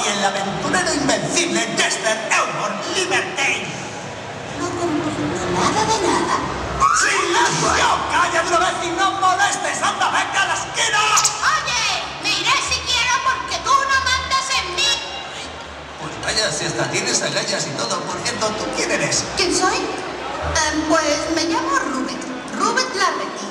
Soy el aventurero invencible Dexter Elmore Libertine. No comprendo nada de nada. ¡Silencio! ¡Calla de una vez y no molestes! ¡Anda, venga a la esquina! Oye, me iré si quiero porque tú no mandas en mí. Pues vaya, si hasta tienes agallas y todo. Por cierto, ¿tú quién eres? ¿Quién soy? Pues me llamo Rubet. Rubet Larrety.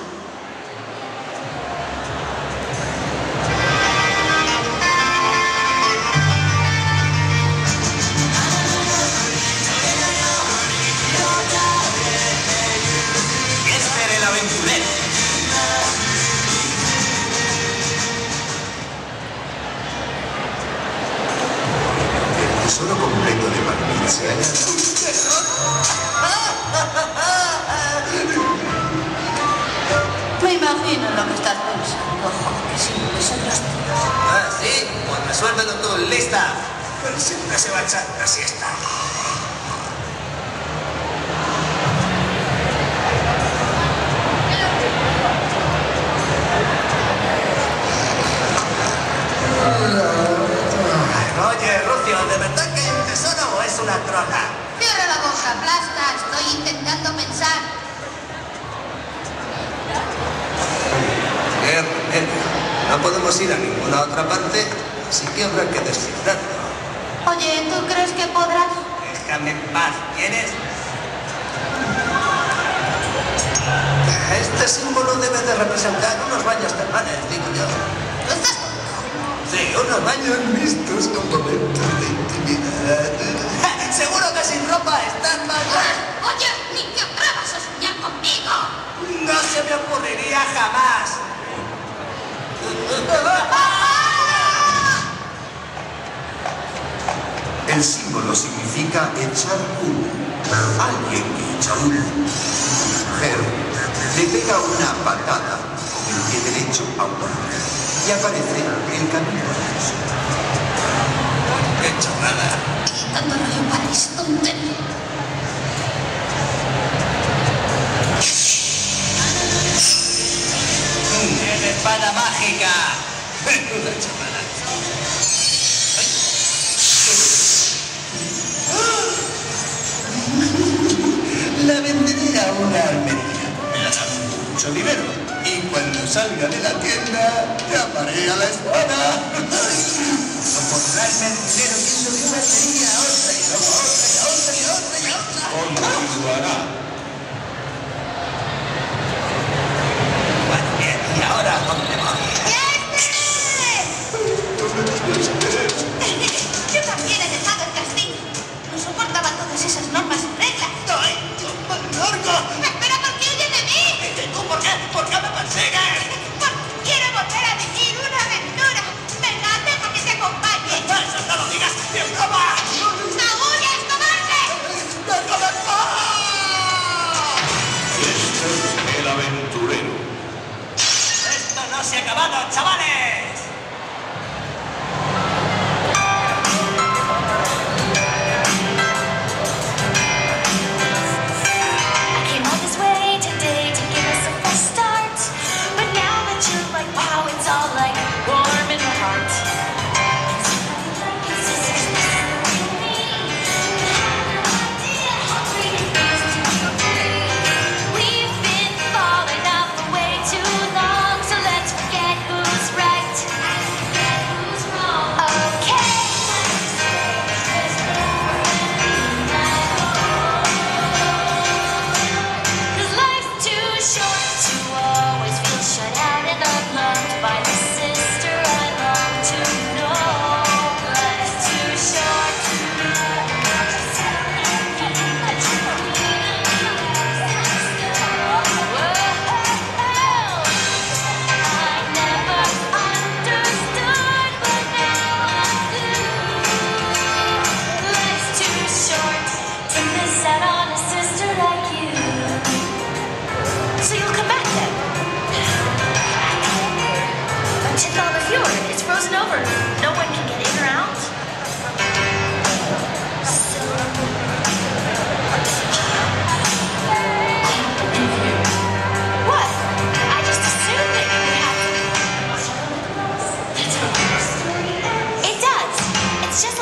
Dexter el aventurero. El tesoro completo de Marvin se halla. Me imagino lo que estás pensando. Joder, que siempre son los tíos. Ah, ¿sí? Pues resuélvelo tú, lista. Pero siempre se va a echar una siesta. Oye, Rucio, ¿de verdad que hay un tesoro o es una trona? Cierra la boca, plasta. Estoy intentando pensar. ¡Qué remedio! No podemos ir a ninguna otra parte, así que habrá que descifrarlo. Oye, ¿tú crees que podrás? Déjame en paz, ¿quieres? Este símbolo debe de representar unos baños termales, digo yo. ¿Estás? Sí, unos baños mixtos con momentos de intimidad. Seguro que sin ropa están más... Oye, ni te atrevas a soñar conmigo. No se me ocurriría jamás. El símbolo significa echar humo. Alguien que echa humo. Mujer le pega una patada con el pie derecho a un hombre y aparece el camino del sur. ¡Qué chorrada! Quitando rollo para ese tontería. ¡Es espada mágica! ¡Menuda chorrada! La venderé a una armería. Me dará mucho dinero. Y cuando salga de la tienda, llamaré a la espada. No podrá el dinero yendo de una armería a otra y luego a otra y a otra y a otra y a otra. Continuará. Bueno, bien, ¿y ahora dónde voy? Yo también he dejado el castillo. No soportaba todas esas normas y reglas. ¡Ay, Dios mío, largo! Espera, ¿por qué huyes de mí? ¿Y tú por qué? ¿Por qué me persigues? Porque quiero volver a vivir una aventura. Venga, deja que te acompañe. ¡Eso no lo digas! ¡Es broma! ¡No huyas, cobarde! ¡Déjame en paz! Dexter el aventurero. ¡Esto no se ha acabado, chavales! I came all this way today to give us a fresh start. But now that you're like, wow, it's all like warm in my heart. We've been falling off for way too long, so let's forget who's right. Who's wrong. Okay. Cause life's too short to always feel shut out and unloved by the sister I long to know. Life's too short to I never understood, but now I do. Life's too short to miss out on a sister like you. So you'll come back then? But check all the fjord. It's frozen over. No one can get in or out. So... What? I just assumed that you would have to... It does. It's just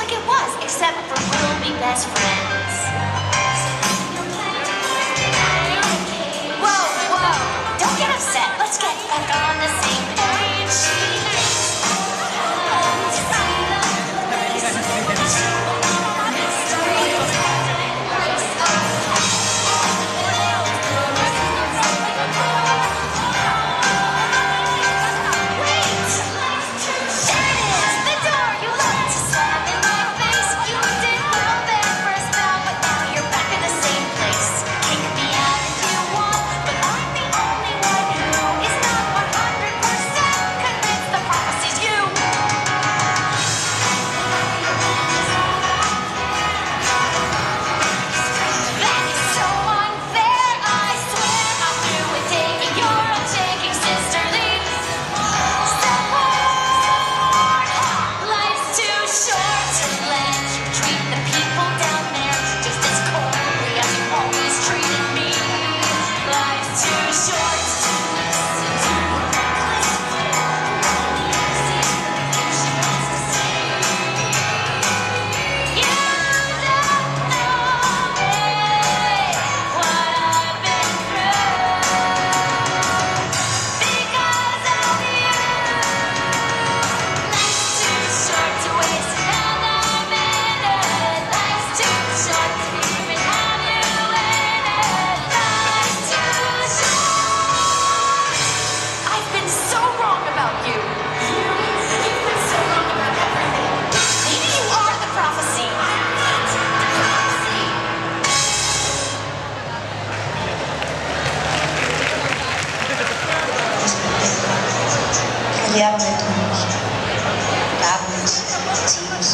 tecnología. Cables, chips,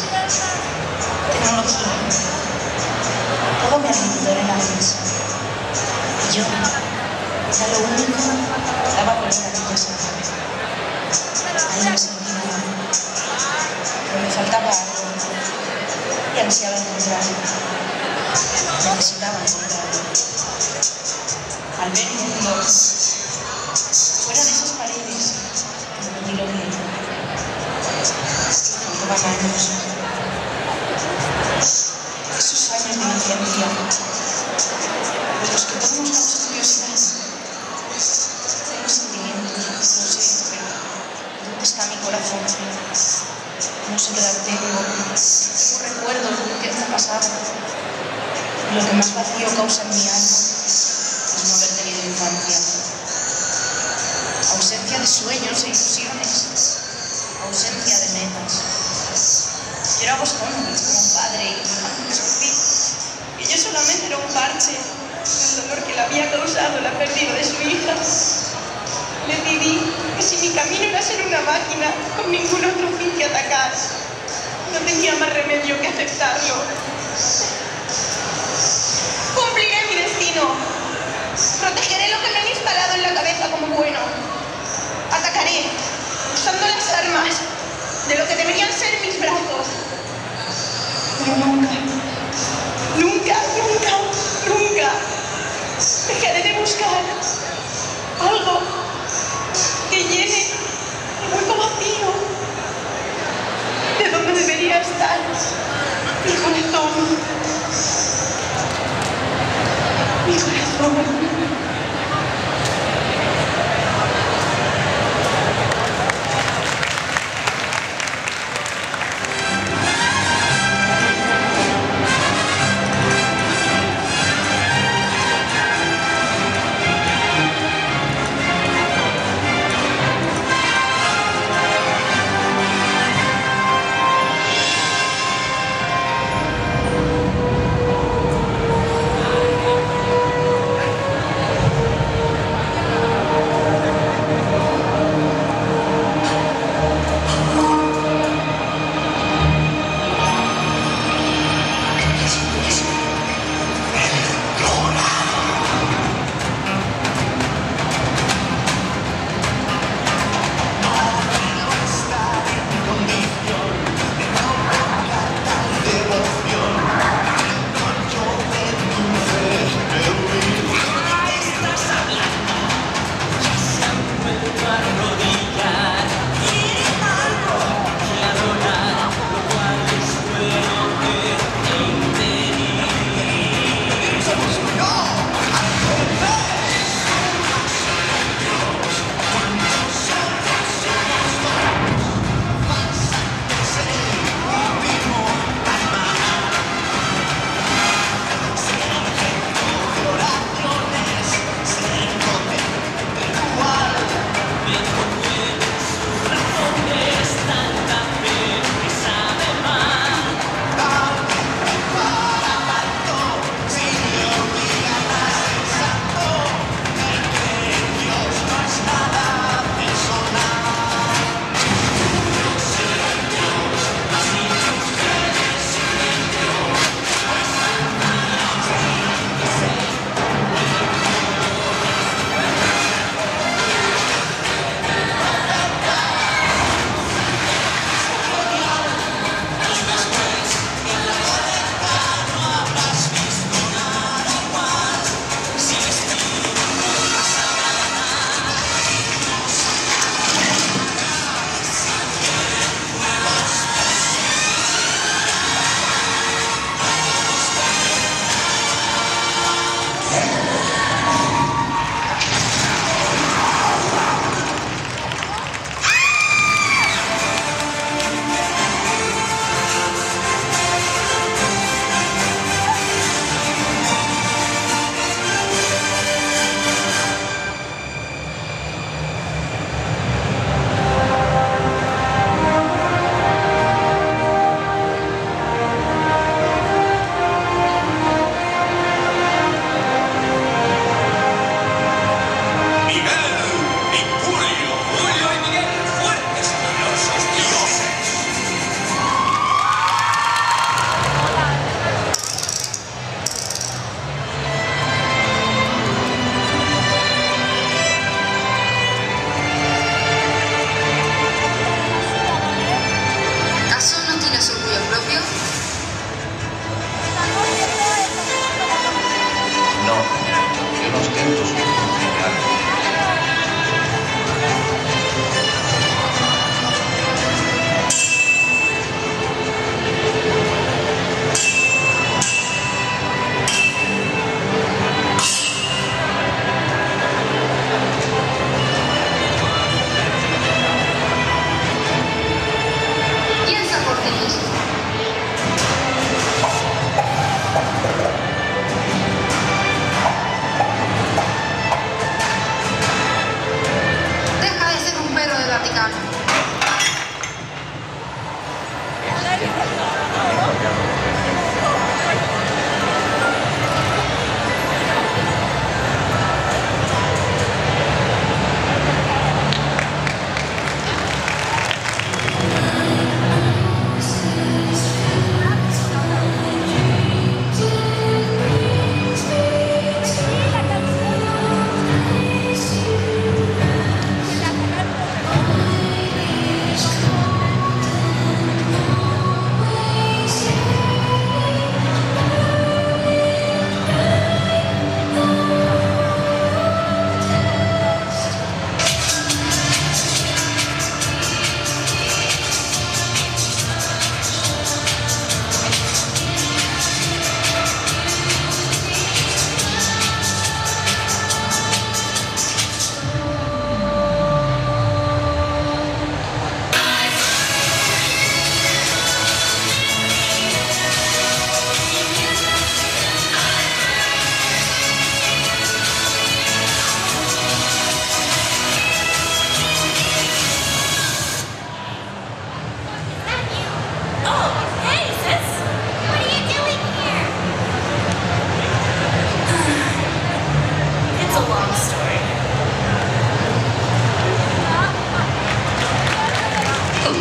tecnología. Todo mi alrededor era gris. Y yo era lo único que daba color a aquella sala. Ahí me sentía mal. Pero me faltaba algo. Y ansiaba encontrarlo. Necesitaba encontrarlo. Al ver un mundo fuera de esas paredes, entendí lo que era. Faltaban años. Esos años de inocencia, de los que todos nos causa curiosidad. Tengo sentimientos, no sé, pero ¿dónde está mi corazón? No sé qué edad tengo. Tengo recuerdos de lo que ha pasado. Y lo que más vacío causa en mi alma es no haber tenido infancia. Ausencia de sueños e ilusiones. Ausencia de metas. Yo era Boston como un padre y sufrí. Y yo solamente era un parche del dolor que le había causado la pérdida de su hija. Decidí que si mi camino era ser una máquina con ningún otro fin que atacar, no tenía más remedio que aceptarlo. Cumpliré mi destino. Protegeré lo que me han instalado en la cabeza como bueno. Atacaré, usando las armas de lo que deberían ser mis brazos. Pero nunca, nunca, nunca, nunca dejaré de buscar algo que llene el hueco vacío de donde debería estar mi corazón. Mi corazón.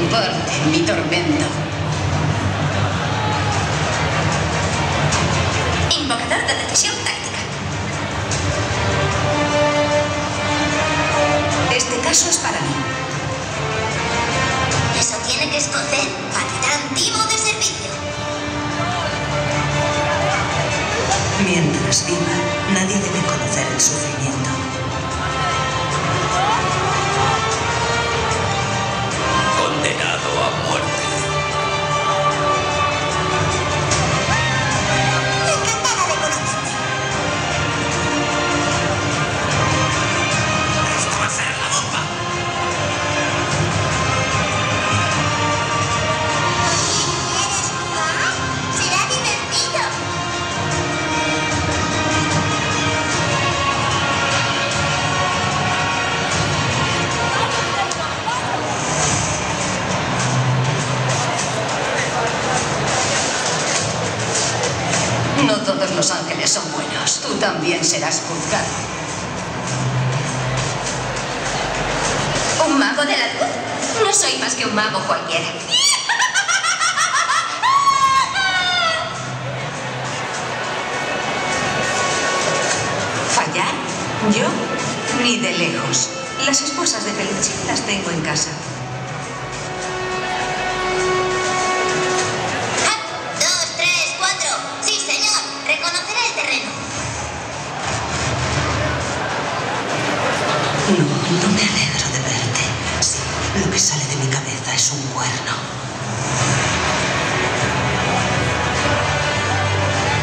comparte mi tormento. Invocador de decisión táctica. Este caso es para mí. Eso tiene que esconder. Capitán Timo de servicio. Mientras viva, nadie debe conocer el sufrimiento. Condenado a muerte. Encantada de conocerte. Esto va a ser la bomba. ¿Quieres jugar? Será divertido. No todos los ángeles son buenos. Tú también serás juzgado. ¿Un mago de la luz? No soy más que un mago cualquiera. ¿Fallar? ¿Yo? Ni de lejos. Las esposas de peluche las tengo en casa. 2, 3, 4. Sí, señor. Reconocerá el terreno. No me alegro de verte. Sí, lo que sale de mi cabeza es un cuerno.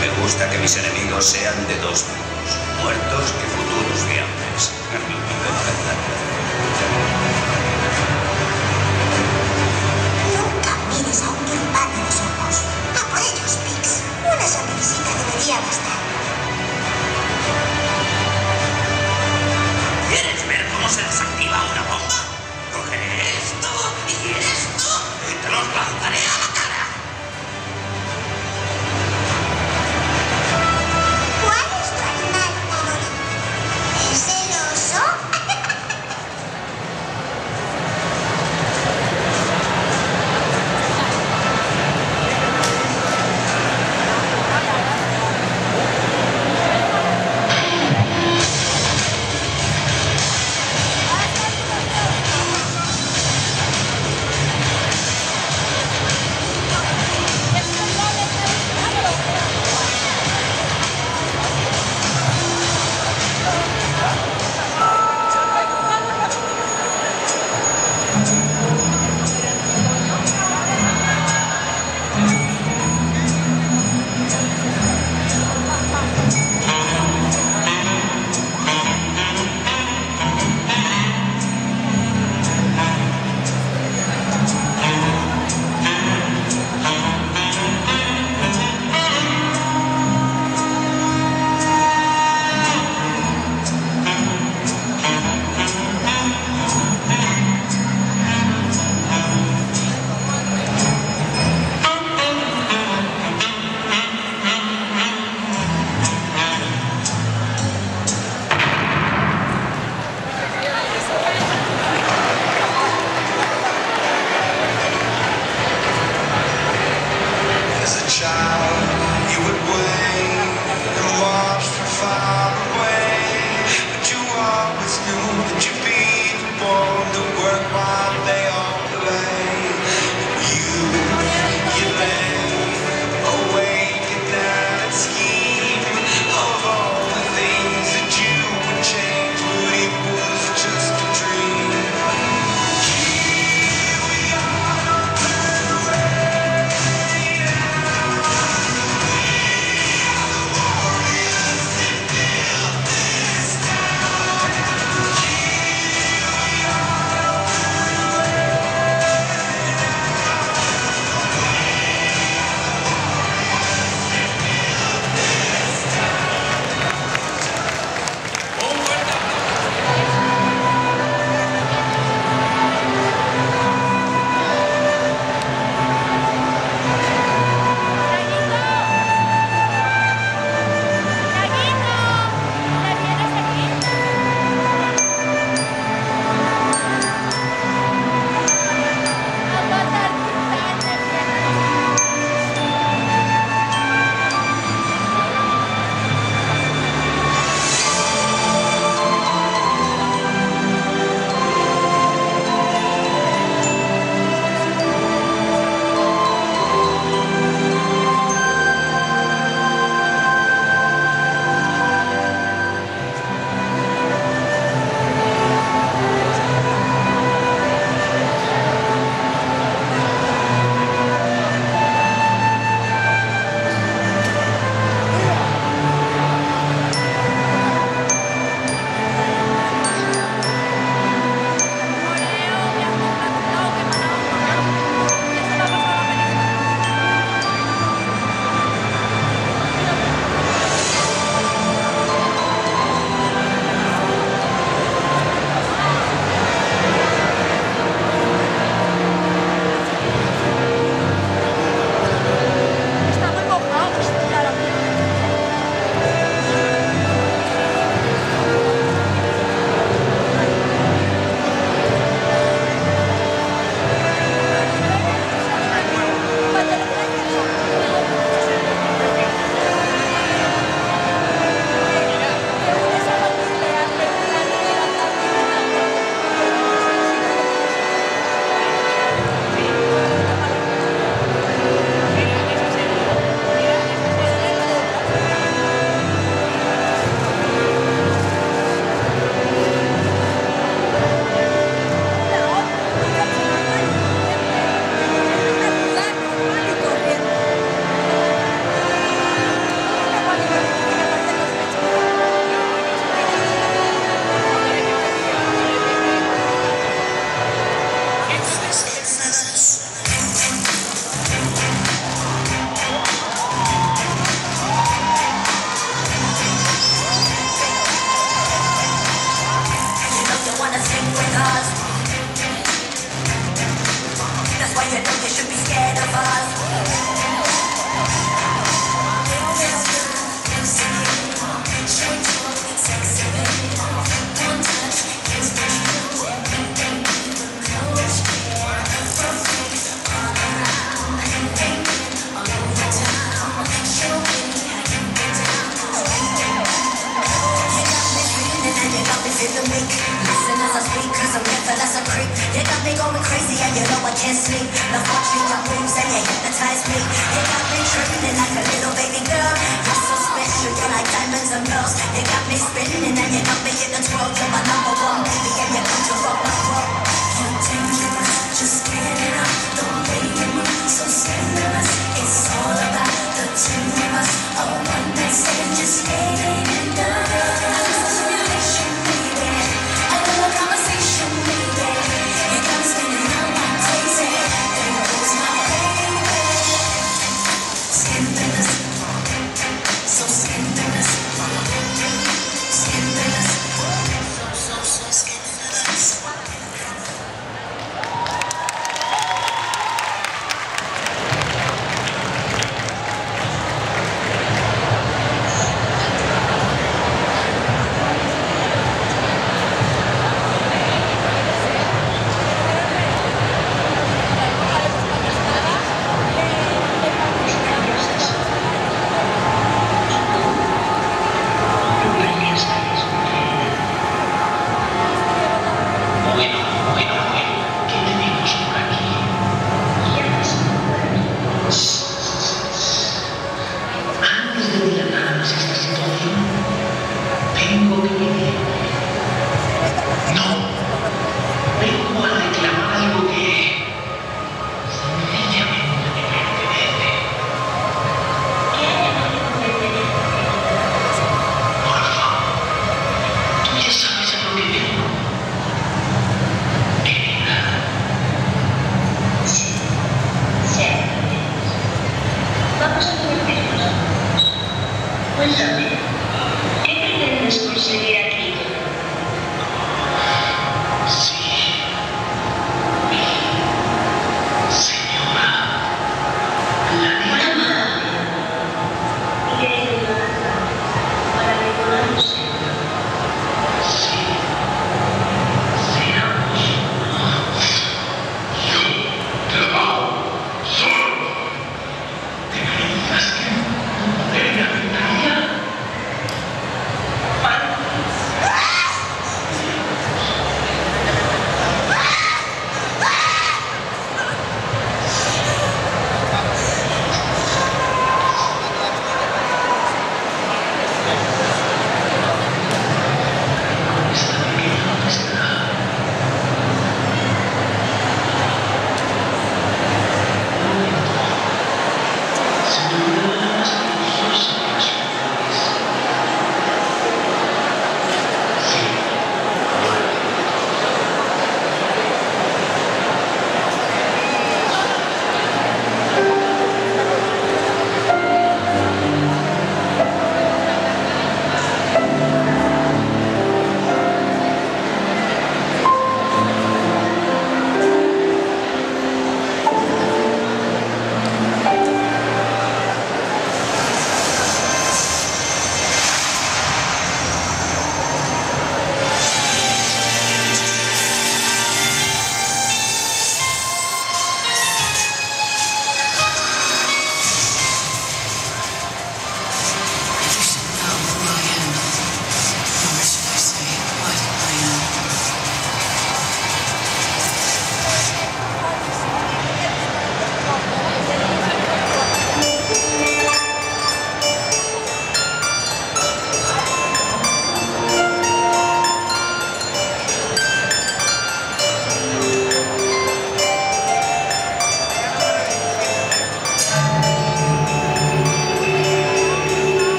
Me gusta que mis enemigos sean de dos tipos, muertos y futuros viables. Nunca mires a un turbano en los ojos. A por ellos, Pix. Una sonrisita debería bastar. ¿Quieres ver cómo se desactiva una bomba? Cogeré esto y esto y te los lanzaré a la cara. ¿Cuál es tu animal favorito? ¿Es el oso?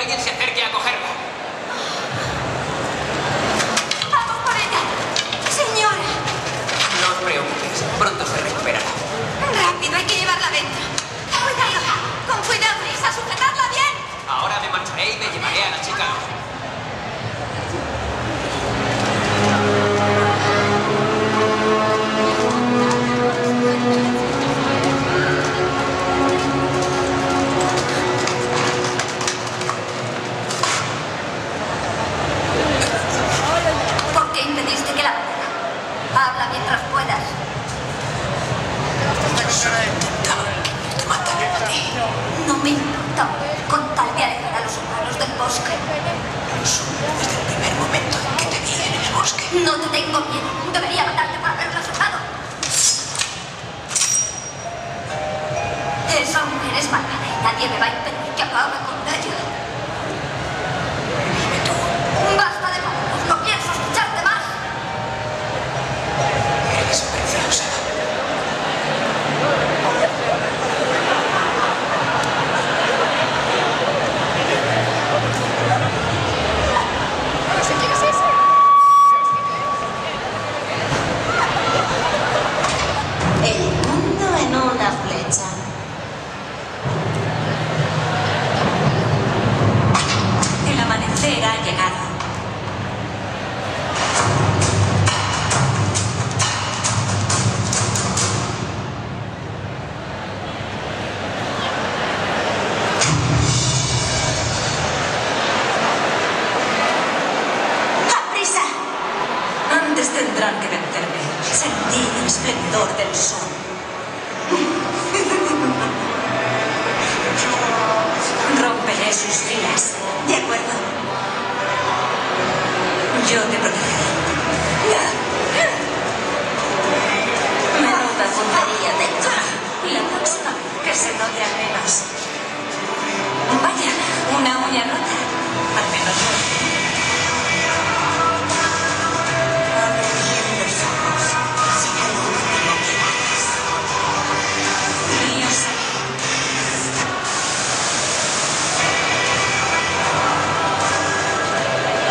alguien se acerque a cogerla. ¡Vamos por ella! ¡Señora! No os preocupéis, pronto se recuperará. Rápido, hay que llevarla dentro. ¡Cuidado! ¡Con cuidado, Lisa! ¡Sujetadla bien! Ahora me marcharé y me llevaré a la chica. ¿Por qué impediste que la matara? Habla mientras puedas. Solo intentaba te mataré a ti. No me importa, con tal de alejar a los humanos del bosque. Lo supe desde el primer momento en que te vi en el bosque. No te tengo miedo. Debería matarte por haberla asustado. Esa mujer es malvada y nadie me va a impedir que acabe con ella. Dime tú, Basta de modos, no pienso escucharte más. eres preciosa. El mundo en una flecha. El amanecer ha llegado. ¡Aprisa! Antes tendrán que vencerme. Sentir el esplendor del sol. Romperé sus filas. De acuerdo. Yo te protegeré. Menuda puntería dentro. La próxima que se note al menos. Vaya, una uña rota. Al menos no. Abre bien los ojos. Será lo último que hagas. Mío será.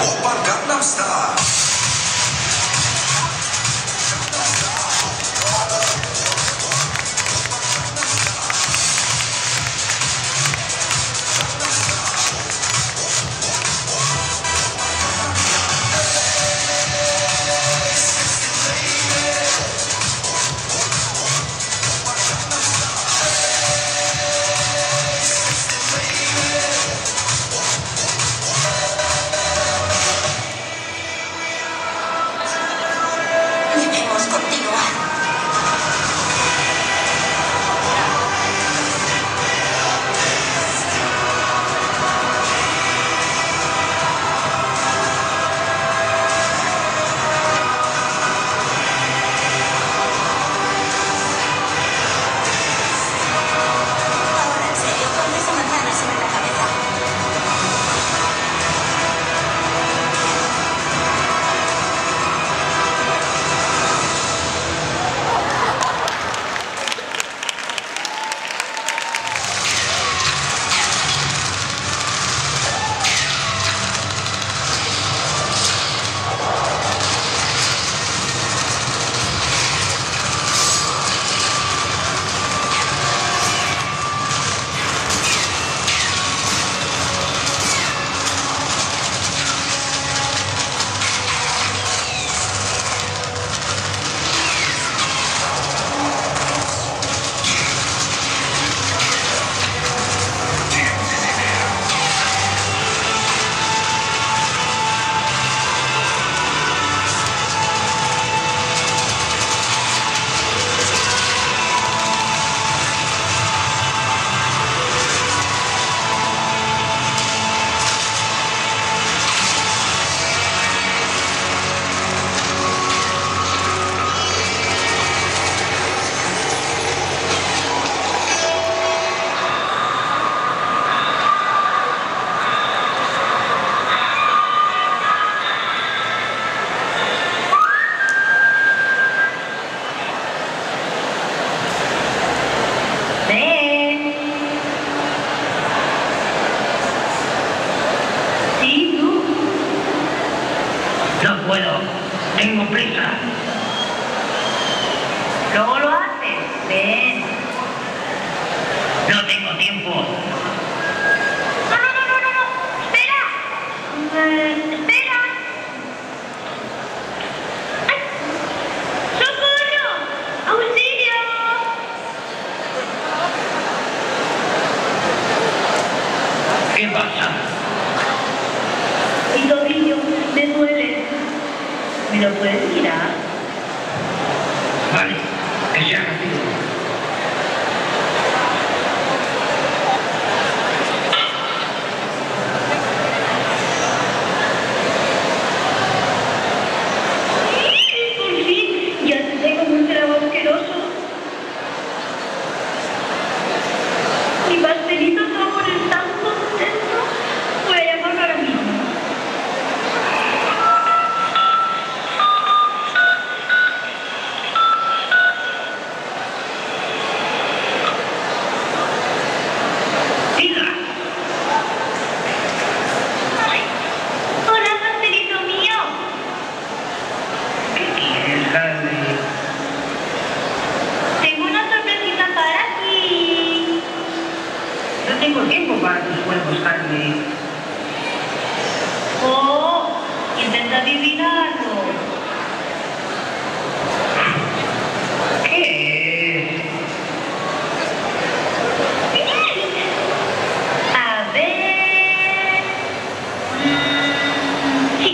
Oppa Gangnam Style. No puedo. Tengo prisa. Luego lo haces. Ven. No tengo tiempo. No. Espera. Espera. ¡Ay! ¡Socorro! ¡Auxilio! ¿Qué pasa? Mi tobillo me duele. ¿Me lo puedes mirar? Vale, que sea rápido. Por fin, ya te tengo un trago asqueroso. Mi pastelito se va a poner tan contento. Voy a llamarlo ahora mismo. ¡Diga! Hola, pastelito mío. ¿Qué quieres, Harley? Tengo una sorpresita para ti. No tengo tiempo para tus juegos, Harley. Oh, intenta adivinarlo. ¿Qué es? A ver. Sí.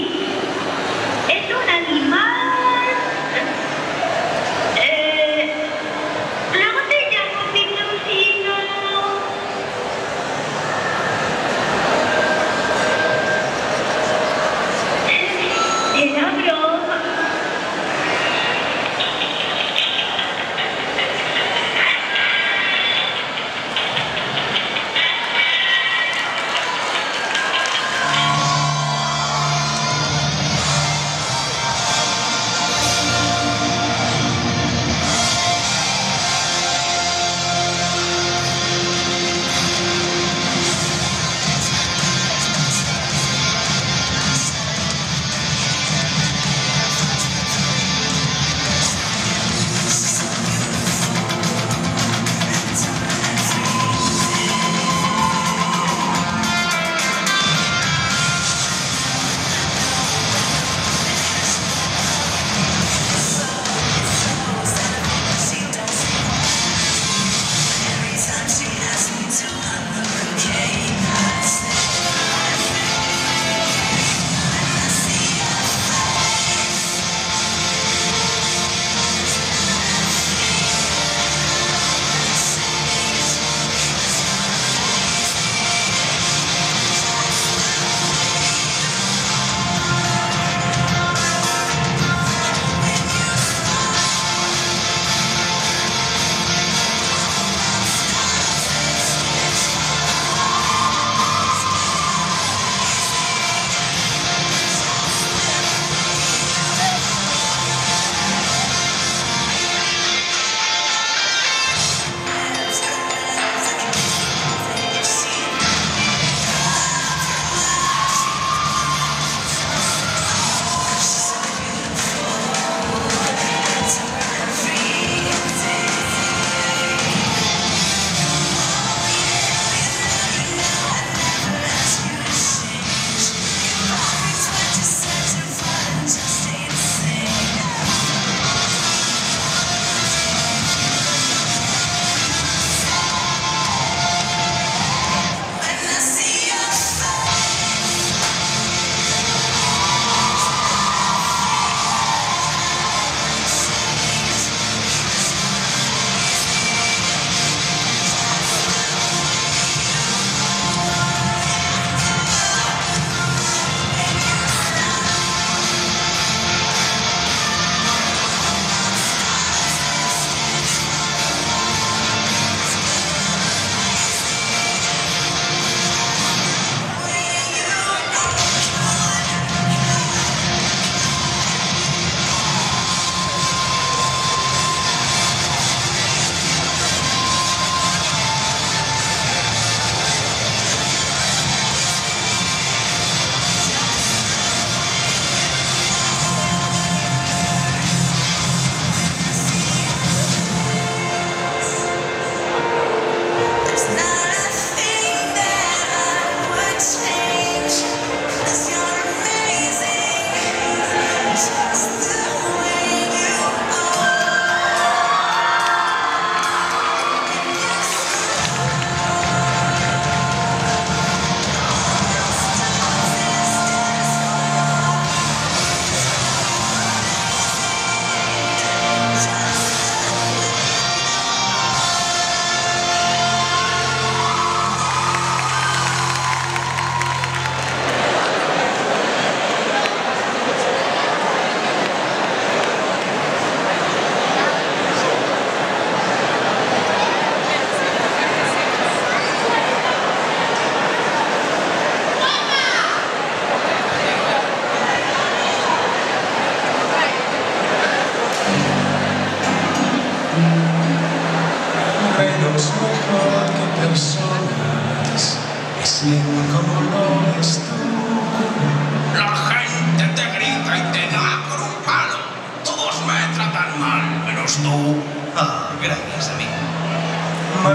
Es un animal. Luego te llamo Pinuncino. El agro.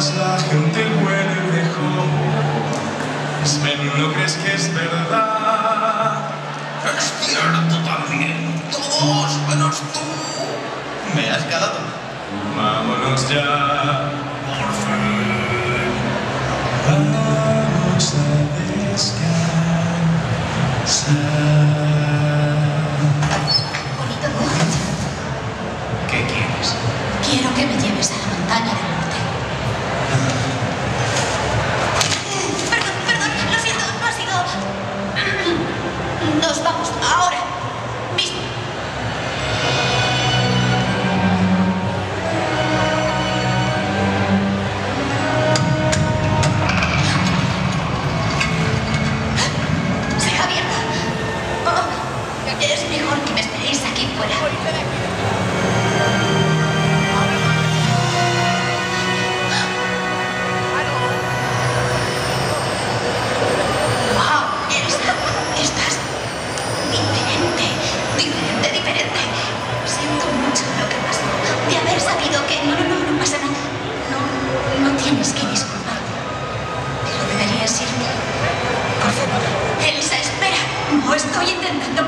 más la gente huele mejor. Sven, ¿no crees que es verdad? Es cierto también. Todos menos tú. Me has calado. Vámonos ya. Por fin. Vamos a descansar. Bonito coche. ¿Qué quieres? Quiero que me lleves a la montaña del norte. Perdón, lo siento, no ha sido... Nos vamos ahora mismo. Sí, Javier. Oh, es mejor que me esperéis aquí fuera. Wow, estás diferente. Siento mucho lo que pasó. De haber sabido que no pasa nada. No tienes que disculparte. Pero deberías irte. Por favor. Elsa, espera. No estoy intentando